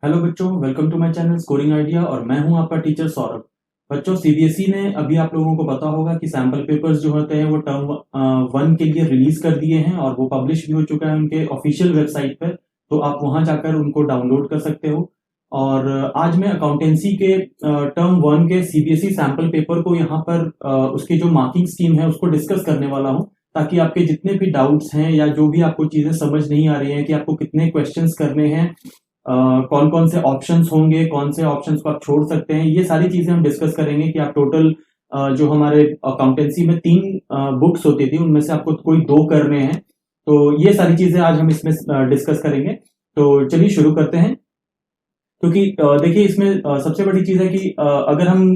Hello बच्चों, welcome to my channel scoring idea और मैं हूं आपका टीचर सौरभ। बच्चों, सीबीएसई ने अभी आप लोगों को पता होगा कि सैंपल पेपर्स जो होते हैं वो टर्म 1 के लिए रिलीज कर दिए हैं और वो पब्लिश भी हो चुका है उनके ऑफिशियल वेबसाइट पर। तो आप वहां जाकर उनको डाउनलोड कर सकते हो। और आज मैं अकाउंटेंसी के टर्म 1 के सीबीएसई सैंपल पेपर को यहाँ पर उसकी जो मार्किंग स्कीम है उसको डिस्कस करने वाला हूँ, ताकि आपके जितने भी डाउट्स हैं या जो भी आपको चीजें समझ नहीं आ रही हैं कि आपको कितने क्वेश्चंस करने हैं, कौन कौन से ऑप्शंस होंगे, कौन से ऑप्शंस को आप छोड़ सकते हैं, ये सारी चीजें हम डिस्कस करेंगे कि आप टोटल जो हमारे अकाउंटेंसी में 3 बुक्स होती थी उनमें से आपको कोई 2 करने हैं। तो ये सारी चीजें आज हम इसमें डिस्कस करेंगे। तो चलिए शुरू करते हैं। क्योंकि देखिए इसमें सबसे बड़ी चीज है कि अगर हम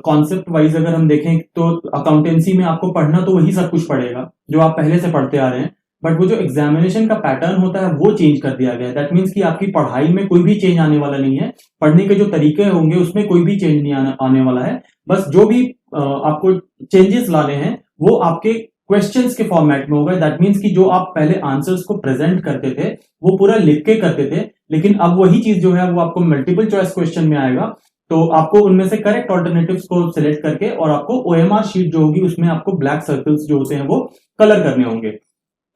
कॉन्सेप्ट वाइज अगर हम देखें तो अकाउंटेंसी में आपको पढ़ना तो वही सब कुछ पड़ेगा जो आप पहले से पढ़ते आ रहे हैं। बट वो जो एग्जामिनेशन का पैटर्न होता है वो चेंज कर दिया गया है। दैट मीन्स कि आपकी पढ़ाई में कोई भी चेंज आने वाला नहीं है। पढ़ने के जो तरीके होंगे उसमें कोई भी चेंज नहीं आने वाला है। बस जो भी आपको चेंजेस लाने हैं वो आपके क्वेश्चंस के फॉर्मेट में होगा। दैट मीन्स कि जो आप पहले आंसर्स को प्रेजेंट करते थे वो पूरा लिख के करते थे, लेकिन अब वही चीज जो है वो आपको मल्टीपल चॉइस क्वेश्चन में आएगा। तो आपको उनमें से करेक्ट ऑल्टरनेटिव्स को सिलेक्ट करके और आपको ओएमआर शीट जो होगी उसमें आपको ब्लैक सर्कल्स जो होते हैं वो कलर करने होंगे।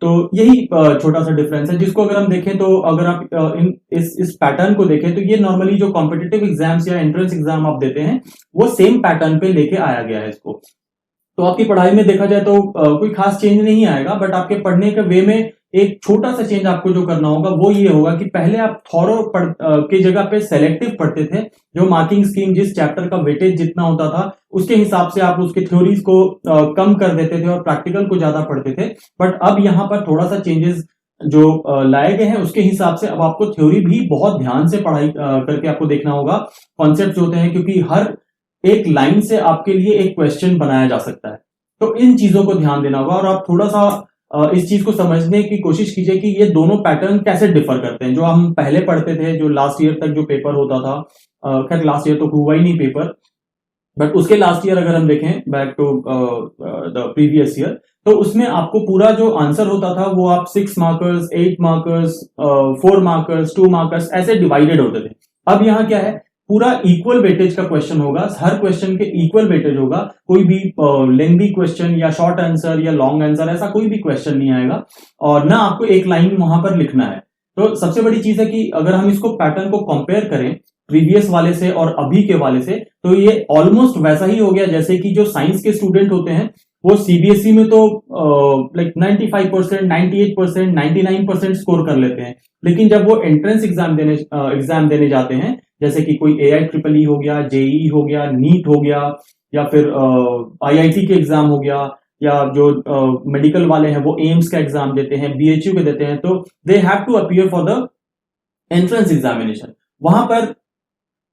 तो यही छोटा सा डिफरेंस है जिसको अगर हम देखें तो अगर आप इस पैटर्न को देखें तो ये नॉर्मली जो कॉम्पिटिटिव एग्जाम्स या एंट्रेंस एग्जाम आप देते हैं वो सेम पैटर्न पे लेके आया गया है इसको। तो आपकी पढ़ाई में देखा जाए तो कोई खास चेंज नहीं आएगा, बट आपके पढ़ने के वे में एक छोटा सा चेंज आपको जो करना होगा वो ये होगा कि पहले आप थॉरो के जगह पे सेलेक्टिव पढ़ते थे। जो मार्किंग स्कीम जिस चैप्टर का वेटेज जितना होता था उसके हिसाब से आप उसके थ्योरीज को कम कर देते थे और प्रैक्टिकल को ज्यादा पढ़ते थे। बट अब यहाँ पर थोड़ा सा चेंजेस जो लाए गए हैं उसके हिसाब से अब आपको थ्योरी भी बहुत ध्यान से पढ़ाई करके आपको देखना होगा। कॉन्सेप्ट होते हैं क्योंकि हर एक लाइन से आपके लिए एक क्वेश्चन बनाया जा सकता है। तो इन चीजों को ध्यान देना होगा और आप थोड़ा सा इस चीज को समझने की कोशिश कीजिए कि ये दोनों पैटर्न कैसे डिफर करते हैं। जो हम पहले पढ़ते थे, जो लास्ट ईयर तक जो पेपर होता था, खैर लास्ट ईयर तो हुआ ही नहीं पेपर, बट उसके लास्ट ईयर अगर हम देखें back to the previous year, तो उसमें आपको पूरा जो आंसर होता था वो आप 6 मार्कर्स, 8 मार्कर्स, 4 मार्कर्स, 2 मार्कर्स ऐसे डिवाइडेड होते थे। अब यहाँ क्या है, पूरा इक्वल वेटेज का क्वेश्चन होगा, हर क्वेश्चन के इक्वल वेटेज होगा। कोई भी लेंथी क्वेश्चन या शॉर्ट आंसर या लॉन्ग आंसर ऐसा कोई भी क्वेश्चन नहीं आएगा और ना आपको एक लाइन वहां पर लिखना है। तो सबसे बड़ी चीज है कि अगर हम इसको पैटर्न को कंपेयर करें प्रीवियस वाले से और अभी के वाले से, तो ये ऑलमोस्ट वैसा ही हो गया जैसे कि जो साइंस के स्टूडेंट होते हैं वो सीबीएसई में तो लाइक 95%, 98%, 99% स्कोर कर लेते हैं, लेकिन जब वो एंट्रेंस एग्जाम देने जाते हैं, जैसे कि कोई AIEEE हो गया, जेईई हो गया, नीट हो गया, या फिर आईआईटी के एग्जाम हो गया, या जो मेडिकल वाले हैं वो एम्स का एग्जाम देते हैं, बीएचयू के देते हैं, तो they have to appear for the entrance examination. वहां पर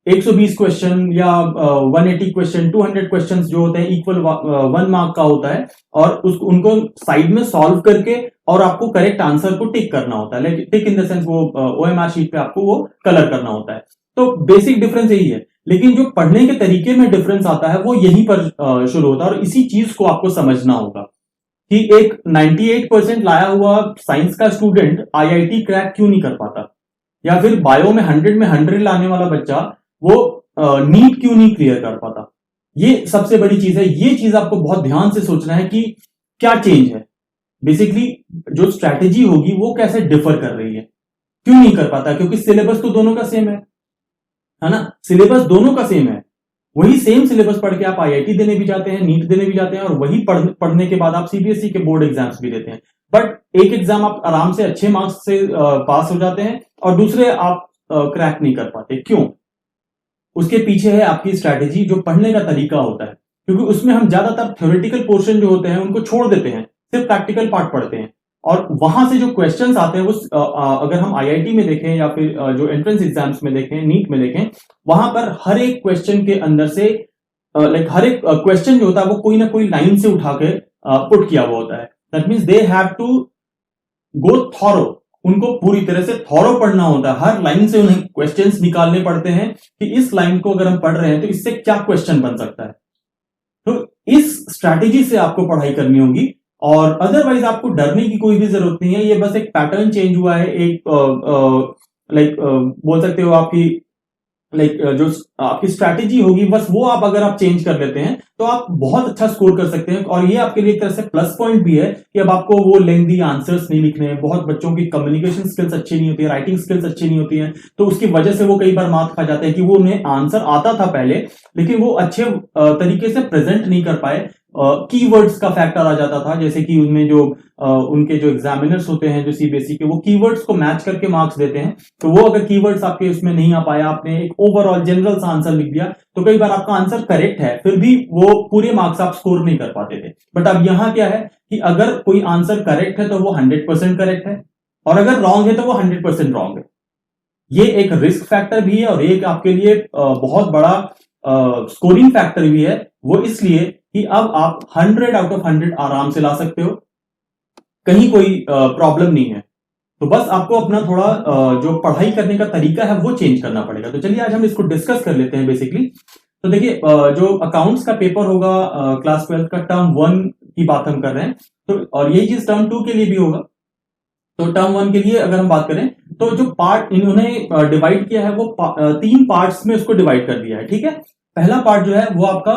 120 क्वेश्चन या 180 क्वेश्चन, 200 क्वेश्चन जो होते हैं इक्वल 1 मार्क का होता है और उनको साइड में सॉल्व करके और आपको करेक्ट आंसर को टिक करना होता है। टिक इन द सेंस वो ओएमआर शीट पे आपको वो कलर करना होता है। तो बेसिक डिफरेंस यही है, लेकिन जो पढ़ने के तरीके में डिफरेंस आता है वो यहीं पर शुरू होता है और इसी चीज को आपको समझना होगा कि एक 98% लाया हुआ साइंस का स्टूडेंट आईआईटी क्रैक क्यों नहीं कर पाता, या फिर बायो में 100 में 100 लाने वाला बच्चा वो नीट क्यों नहीं क्लियर कर पाता। ये सबसे बड़ी चीज है। ये चीज आपको बहुत ध्यान से सोचना है कि क्या चेंज है, बेसिकली जो स्ट्रैटेजी होगी वो कैसे डिफर कर रही है, क्यों नहीं कर पाता, क्योंकि सिलेबस तो दोनों का सेम है ना। सिलेबस दोनों का सेम है, वही सेम सिलेबस पढ़ के आप आईआईटी देने भी जाते हैं, नीट देने भी जाते हैं और वही पढ़ने के बाद आप सीबीएसई के बोर्ड एग्जाम्स भी देते हैं। बट एक एग्जाम आप आराम से अच्छे मार्क्स से पास हो जाते हैं और दूसरे आप क्रैक नहीं कर पाते। क्यों? उसके पीछे है आपकी स्ट्रैटेजी, जो पढ़ने का तरीका होता है, क्योंकि उसमें हम ज्यादातर थ्योरेटिकल पोर्शन जो होते हैं उनको छोड़ देते हैं, सिर्फ प्रैक्टिकल पार्ट पढ़ते हैं और वहां से जो क्वेश्चंस आते हैं वो अगर हम आईआईटी में देखें या फिर जो एंट्रेंस एग्जाम्स में देखें, नीट में देखें, वहां पर हर एक क्वेश्चन के अंदर से लाइक हर एक क्वेश्चन जो होता है वो कोई ना कोई लाइन से उठा के पुट किया हुआ होता है। That means they have to go thorough, उनको पूरी तरह से थॉरो पढ़ना होता है। हर लाइन से उन्हें क्वेश्चंस निकालने पड़ते हैं कि इस लाइन को अगर हम पढ़ रहे हैं तो इससे क्या क्वेश्चन बन सकता है। तो इस स्ट्रैटेजी से आपको पढ़ाई करनी होगी और अदरवाइज आपको डरने की कोई भी जरूरत नहीं है। ये बस एक पैटर्न चेंज हुआ है, एक लाइक बोल सकते हो आपकी जो आपकी स्ट्रैटेजी होगी बस वो अगर आप चेंज कर लेते हैं तो आप बहुत अच्छा स्कोर कर सकते हैं। और ये आपके लिए एक तरह से प्लस पॉइंट भी है कि अब आपको वो लेंथी आंसर्स नहीं लिखने हैं। बहुत बच्चों की कम्युनिकेशन स्किल्स अच्छी नहीं होती है, राइटिंग स्किल्स अच्छी नहीं होती है, तो उसकी वजह से वो कई बार मात खा जाते हैं कि वो उन्हें आंसर आता था पहले लेकिन वो अच्छे तरीके से प्रेजेंट नहीं कर पाए। कीवर्ड्स का फैक्टर आ जाता था, जैसे कि उनमें जो उनके जो एग्जामिनर्स होते हैं जो सीबीएसई के, वो कीवर्ड्स को मैच करके मार्क्स देते हैं। तो वो अगर कीवर्ड्स आपके उसमें नहीं आ पाया, आपने एक ओवरऑल जनरल सा आंसर लिख दिया, तो कई बार आपका आंसर करेक्ट है फिर भी वो पूरे मार्क्स आप स्कोर नहीं कर पाते थे। बट अब यहां क्या है कि अगर कोई आंसर करेक्ट है तो वो 100% करेक्ट है, और अगर रॉन्ग है तो वो 100% रॉन्ग है। ये एक रिस्क फैक्टर भी है और एक आपके लिए बहुत बड़ा स्कोरिंग फैक्टर भी है। वो इसलिए कि अब आप 100 आउट ऑफ 100 आराम से ला सकते हो, कहीं कोई प्रॉब्लम नहीं है। तो बस आपको अपना थोड़ा जो पढ़ाई करने का तरीका है वो चेंज करना पड़ेगा। तो चलिए आज हम इसको डिस्कस कर लेते हैं बेसिकली। तो देखिए जो अकाउंट्स का पेपर होगा क्लास 12 का टर्म 1 की बात हम कर रहे हैं, तो और यही चीज टर्म 2 के लिए भी होगा। तो टर्म 1 के लिए अगर हम बात करें तो जो पार्ट इन्होंने डिवाइड किया है वो 3 पार्ट्स में उसको डिवाइड कर दिया है। ठीक है, पहला पार्ट जो है वो आपका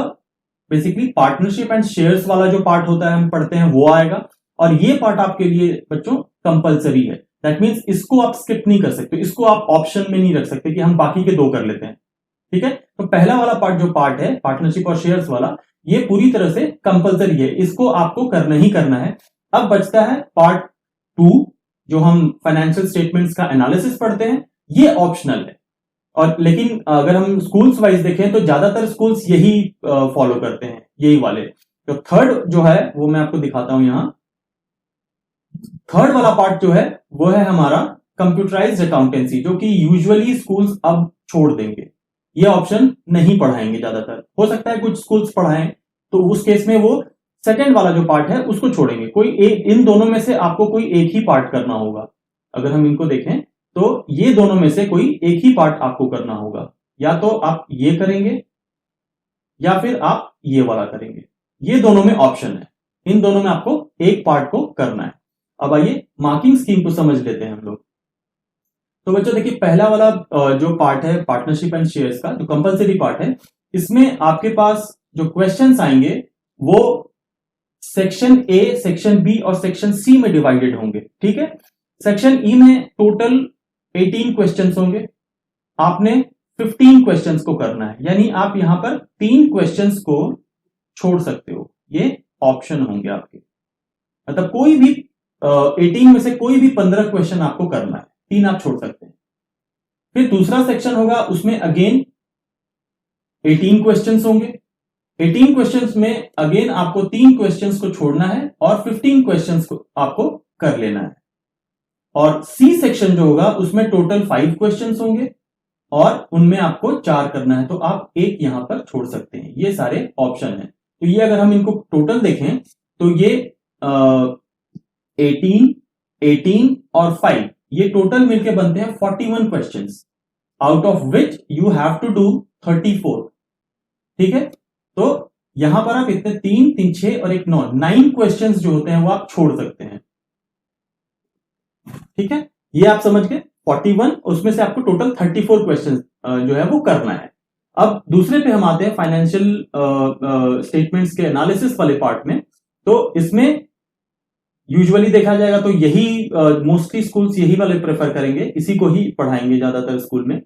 बेसिकली पार्टनरशिप एंड शेयर्स वाला जो पार्ट होता है हम पढ़ते हैं वो आएगा, और ये पार्ट आपके लिए बच्चों कंपलसरी है। दैट मींस इसको आप स्किप नहीं कर सकते, इसको आप ऑप्शन में नहीं रख सकते कि हम बाकी के 2 कर लेते हैं। ठीक है, तो पहला वाला पार्ट जो पार्ट है पार्टनरशिप और शेयर्स वाला, ये पूरी तरह से कंपलसरी है, इसको आपको करना ही करना है। अब बचता है पार्ट 2 जो हम फाइनेंशियल स्टेटमेंट्स का एनालिसिस पढ़ते हैं, ये ऑप्शनल है। और लेकिन अगर हम स्कूल्स वाइज देखें तो ज्यादातर स्कूल्स यही फॉलो करते हैं, यही वाले। तो थर्ड जो है वो मैं आपको दिखाता हूं यहां। थर्ड वाला पार्ट जो है वो है हमारा कंप्यूटराइज्ड अकाउंटेंसी, जो कि यूजुअली स्कूल्स अब छोड़ देंगे, ये ऑप्शन नहीं पढ़ाएंगे। ज्यादातर हो सकता है कुछ स्कूल्स पढ़ाएं, तो उस केस में वो सेकंड वाला जो पार्ट है उसको छोड़ेंगे। कोई एक इन दोनों में से आपको कोई एक ही पार्ट करना होगा। अगर हम इनको देखें तो ये दोनों में से कोई एक ही पार्ट आपको करना होगा, या तो आप ये करेंगे या फिर आप ये वाला करेंगे। ये दोनों में ऑप्शन है, इन दोनों में आपको एक पार्ट को करना है। अब आइए मार्किंग स्कीम को समझ लेते हैं हम लोग। तो बच्चों देखिए पहला वाला जो पार्ट है पार्टनरशिप एंड शेयर्स का, जो कंपलसरी पार्ट है, इसमें आपके पास जो क्वेश्चंस आएंगे वो सेक्शन ए, सेक्शन बी और सेक्शन सी में डिवाइडेड होंगे। ठीक है, सेक्शन ई में टोटल 18 क्वेश्चंस होंगे, आपने 15 क्वेश्चंस को करना है, यानी आप यहां पर 3 क्वेश्चंस को छोड़ सकते हो, ये ऑप्शन होंगे आपके। मतलब कोई भी 18 में से कोई भी 15 क्वेश्चन आपको करना है, 3 आप छोड़ सकते हैं। फिर दूसरा सेक्शन होगा, उसमें अगेन 18 क्वेश्चंस होंगे। 18 क्वेश्चंस में अगेन आपको 3 क्वेश्चंस को छोड़ना है और 15 क्वेश्चंस को आपको कर लेना है। और सी सेक्शन जो होगा उसमें टोटल 5 क्वेश्चंस होंगे और उनमें आपको 4 करना है, तो आप एक यहां पर छोड़ सकते हैं। ये सारे ऑप्शन हैं। तो ये अगर हम इनको टोटल देखें तो ये 18, 18 और 5 ये टोटल मिलके बनते हैं 41 questions, out of which you have to do 34। ठीक है, तो यहां पर आप इतने 3, 3, 6 और 1, 9 क्वेश्चंस जो होते हैं वो आप छोड़ सकते हैं। ठीक है, ये आप समझ गए 41, उसमें से आपको टोटल 34 क्वेश्चंस जो है वो करना है। अब दूसरे पे हम आते हैं फाइनेंशियल स्टेटमेंट्स के एनालिसिस वाले पार्ट में। तो इसमें यूजुअली देखा जाएगा तो यही मोस्टली स्कूल्स यही वाले प्रेफर करेंगे, इसी को ही पढ़ाएंगे ज्यादातर स्कूल में।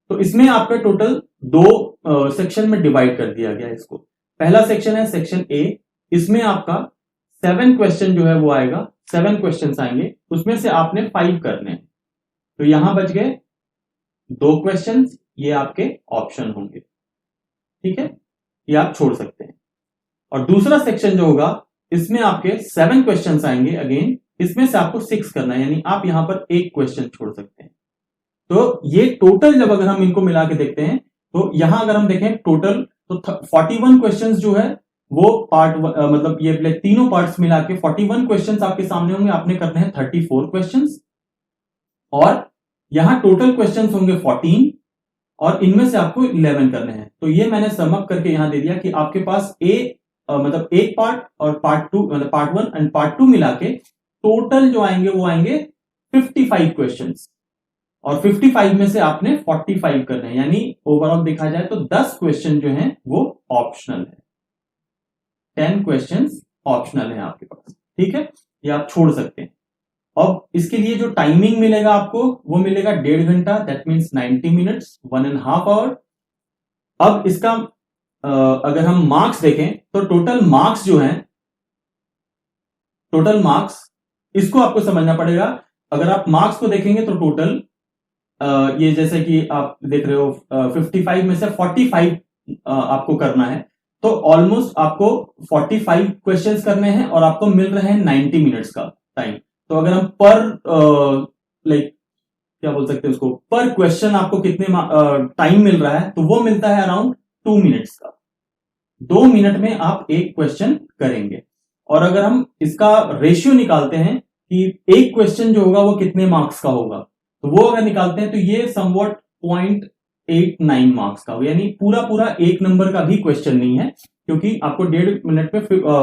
तो इसमें आपका टोटल 2 सेक्शन में डिवाइड कर दिया गया है इसको। पहला सेक्शन है सेक्शन ए, इसमें आपका 7 क्वेश्चन जो है वो आएगा, 7 क्वेश्चन आएंगे, उसमें से आपने 5 करने हैं। तो यहां बच गए 2 क्वेश्चन, ये आपके ऑप्शन होंगे। ठीक है, ये आप छोड़ सकते हैं। और दूसरा सेक्शन जो होगा इसमें आपके 7 क्वेश्चंस आएंगे अगेन, इसमें से आपको 6 करना है, यानी आप यहां पर 1 क्वेश्चन छोड़ सकते हैं। तो ये टोटल जब अगर हम इनको मिला के देखते हैं तो यहां अगर हम देखें टोटल तो 41 क्वेश्चंस जो है वो पार्ट मतलब ये तीनों पार्ट्स मिला के 41 क्वेश्चंस आपके सामने होंगे, आपने करने हैं 34 क्वेश्चंस, और यहां टोटल क्वेश्चंस होंगे 14 और इनमें से आपको 11 करने हैं। तो ये मैंने समअप करके यहां दे दिया कि आपके पास मतलब एक पार्ट और पार्ट 2 मतलब पार्ट 1 एंड पार्ट 2 मिला के टोटल जो आएंगे वो आएंगे 55 क्वेश्चंस। और 55 में से आपने 45 करने हैं, यानी ओवरऑल देखा जाए तो 10 क्वेश्चन जो हैं वो ऑप्शनल है। 10 क्वेश्चंस ऑप्शनल है आपके पास, ठीक है, ये आप छोड़ सकते हैं। अब इसके लिए जो टाइमिंग मिलेगा आपको वो मिलेगा 1.5 घंटा, दैट मीन्स 90 मिनट्स, 1.5 आवर। अब इसका अगर हम मार्क्स देखें तो टोटल मार्क्स जो हैं, टोटल मार्क्स इसको आपको समझना पड़ेगा। अगर आप मार्क्स को देखेंगे तो टोटल ये जैसे कि आप देख रहे हो 55 में से 45 आपको करना है, तो ऑलमोस्ट आपको 45 क्वेश्चंस करने हैं और आपको मिल रहे हैं 90 मिनट्स का टाइम। तो अगर हम पर लाइक क्या बोल सकते हैं उसको, पर क्वेश्चन आपको कितने टाइम मिल रहा है, तो वो मिलता है अराउंड 2 मिनट्स का। 2 मिनट में आप एक क्वेश्चन करेंगे। और अगर हम इसका रेशियो निकालते हैं कि एक क्वेश्चन जो होगा वो कितने मार्क्स का होगा, तो वो अगर निकालते हैं तो ये समवॉट 0.89 मार्क्स का, यानी पूरा पूरा एक नंबर का भी क्वेश्चन नहीं है, क्योंकि आपको 1.5 मिनट में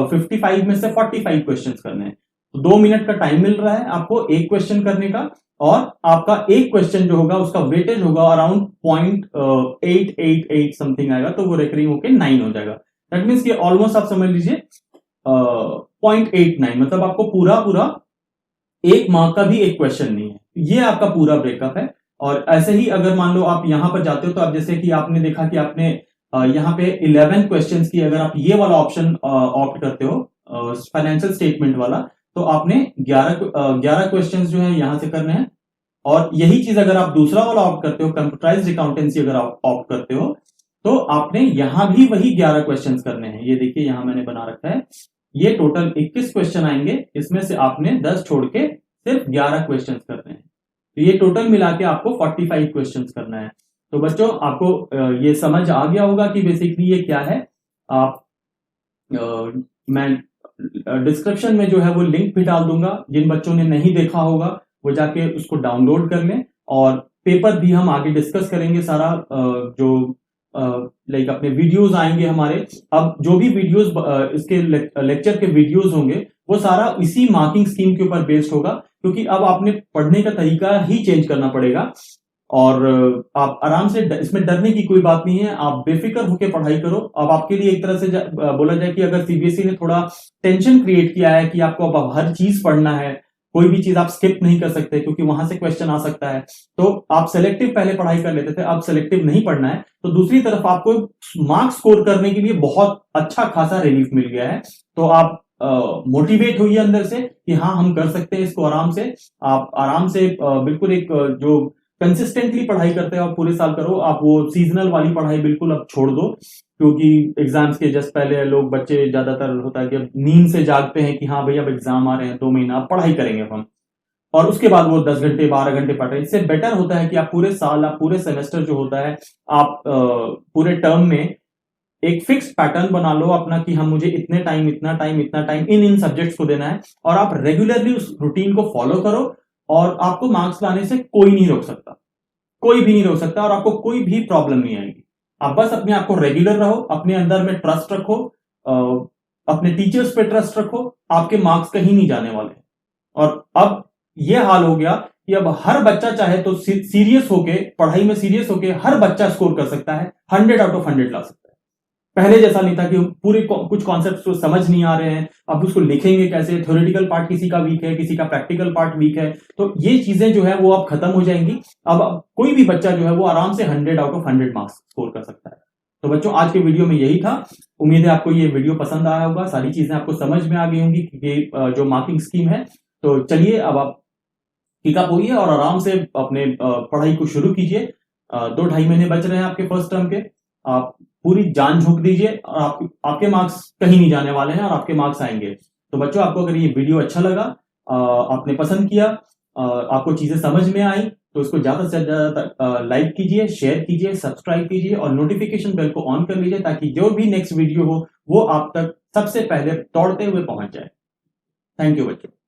55 में से 45 क्वेश्चन करने हैं। तो 2 मिनट का टाइम मिल रहा है आपको एक क्वेश्चन करने का, और आपका एक क्वेश्चन जो होगा उसका वेटेज होगा अराउंड 0.888 समथिंग आएगा, तो वो रेकरिंग होकर 9 हो जाएगा। दैट मीन्स कि ऑलमोस्ट आप समझ लीजिए 0.89, मतलब आपको पूरा पूरा एक मार्क का भी एक क्वेश्चन नहीं है। ये आपका पूरा ब्रेकअप है। और ऐसे ही अगर मान लो आप यहां पर जाते हो, तो आप जैसे कि आपने देखा कि आपने यहां पे 11 क्वेश्चंस की, अगर आप ये वाला ऑप्शन ऑप्ट करते हो फाइनेंशियल स्टेटमेंट वाला, तो आपने 11 क्वेश्चंस जो है यहां से करने हैं। और यही चीज अगर आप दूसरा वाला ऑप्ट करते हो, कंप्यूटराइज्ड अकाउंटेंसी अगर आप ऑप्ट करते हो, तो आपने यहां भी वही 11 क्वेश्चंस करने हैं। ये देखिए यहां मैंने बना रखा है, ये टोटल 21 क्वेश्चन आएंगे, इसमें से आपने 10 छोड़ के सिर्फ 11 क्वेश्चंस करने हैं। तो ये टोटल मिला के आपको 45 क्वेश्चंस करना है। तो बच्चों आपको ये समझ आ गया होगा कि बेसिकली ये क्या है। आप मैं डिस्क्रिप्शन में जो है वो लिंक भी डाल दूंगा, जिन बच्चों ने नहीं देखा होगा वो जाके उसको डाउनलोड कर लें। और पेपर भी हम आगे डिस्कस करेंगे सारा, जो लाइक अपने वीडियोस आएंगे हमारे। अब जो भी वीडियोस इसके लेक्चर के वीडियोस होंगे वो सारा इसी मार्किंग स्कीम के ऊपर बेस्ड होगा, क्योंकि अब आपने पढ़ने का तरीका ही चेंज करना पड़ेगा। और आप आराम से, इसमें डरने की कोई बात नहीं है, आप बेफिक्र होकर पढ़ाई करो। अब आपके लिए एक तरह से बोला जाए कि अगर सीबीएसई ने थोड़ा टेंशन क्रिएट किया है कि आपको अब हर चीज पढ़ना है, कोई भी चीज आप स्किप नहीं कर सकते क्योंकि वहां से क्वेश्चन आ सकता है, तो आप सेलेक्टिव पहले पढ़ाई कर लेते थे, अब सेलेक्टिव नहीं पढ़ना है, तो दूसरी तरफ आपको मार्क्स स्कोर करने के लिए बहुत अच्छा खासा रिलीफ मिल गया है। तो आप मोटिवेट होइए अंदर से कि हाँ हम कर सकते हैं इसको आराम से। आप आराम से बिल्कुल एक जो कंसिस्टेंटली पढ़ाई करते हैं और पूरे साल करो। आप वो सीजनल वाली पढ़ाई बिल्कुल अब छोड़ दो, क्योंकि एग्जाम्स के जस्ट पहले लोग, बच्चे ज्यादातर होता है कि अब नींद से जागते हैं कि हाँ भाई अब एग्जाम आ रहे हैं, 2 महीना अब पढ़ाई करेंगे हम, और उसके बाद वो 10 घंटे 12 घंटे पढ़ रहे हैं। इससे बेटर होता है कि आप पूरे साल, आप पूरे सेमेस्टर जो होता है, आप पूरे टर्म में एक फिक्स पैटर्न बना लो अपना कि हम, मुझे इतने टाइम इतना टाइम इतना टाइम इन सब्जेक्ट्स को देना है, और आप रेगुलरली उस रूटीन को फॉलो करो। और आपको मार्क्स लाने से कोई नहीं रोक सकता, कोई भी नहीं रोक सकता, और आपको कोई भी प्रॉब्लम नहीं आएगी। आप बस अपने आप को रेगुलर रहो, अपने अंदर में ट्रस्ट रखो, अपने टीचर्स पे ट्रस्ट रखो, आपके मार्क्स कहीं नहीं जाने वाले। और अब यह हाल हो गया कि अब हर बच्चा चाहे तो सीरियस होके, पढ़ाई में सीरियस होके हर बच्चा स्कोर कर सकता है, 100 आउट ऑफ 100 ला सकता है। पहले जैसा नहीं था कि पूरे कुछ कॉन्सेप्ट्स तो समझ नहीं आ रहे हैं, अब उसको लिखेंगे कैसे, थ्योरेटिकल पार्ट किसी का वीक है, किसी का प्रैक्टिकल पार्ट वीक है, तो ये चीजें जो है वो अब खत्म हो जाएंगी। अब कोई भी बच्चा जो है वो आराम से 100 आउट ऑफ 100 मार्क्स स्कोर कर सकता है। तो बच्चों आज के वीडियो में यही था। उम्मीद है आपको ये वीडियो पसंद आया होगा, सारी चीजें आपको समझ में आ गई होंगी कि जो मार्किंग स्कीम है। तो चलिए अब आप पिकअप होइए और आराम से अपने पढ़ाई को शुरू कीजिए। 2-2.5 महीने बच रहे हैं आपके फर्स्ट टर्म के, आप पूरी जान झोंक दीजिए, और आपके मार्क्स कहीं नहीं जाने वाले हैं और आपके मार्क्स आएंगे। तो बच्चों आपको अगर ये वीडियो अच्छा लगा, आपने पसंद किया, आपको चीजें समझ में आई, तो इसको ज्यादा से ज्यादा लाइक कीजिए, शेयर कीजिए, सब्सक्राइब कीजिए और नोटिफिकेशन बेल को ऑन कर लीजिए, ताकि जो भी नेक्स्ट वीडियो हो वो आप तक सबसे पहले दौड़ते हुए पहुंच जाए। थैंक यू बच्चों।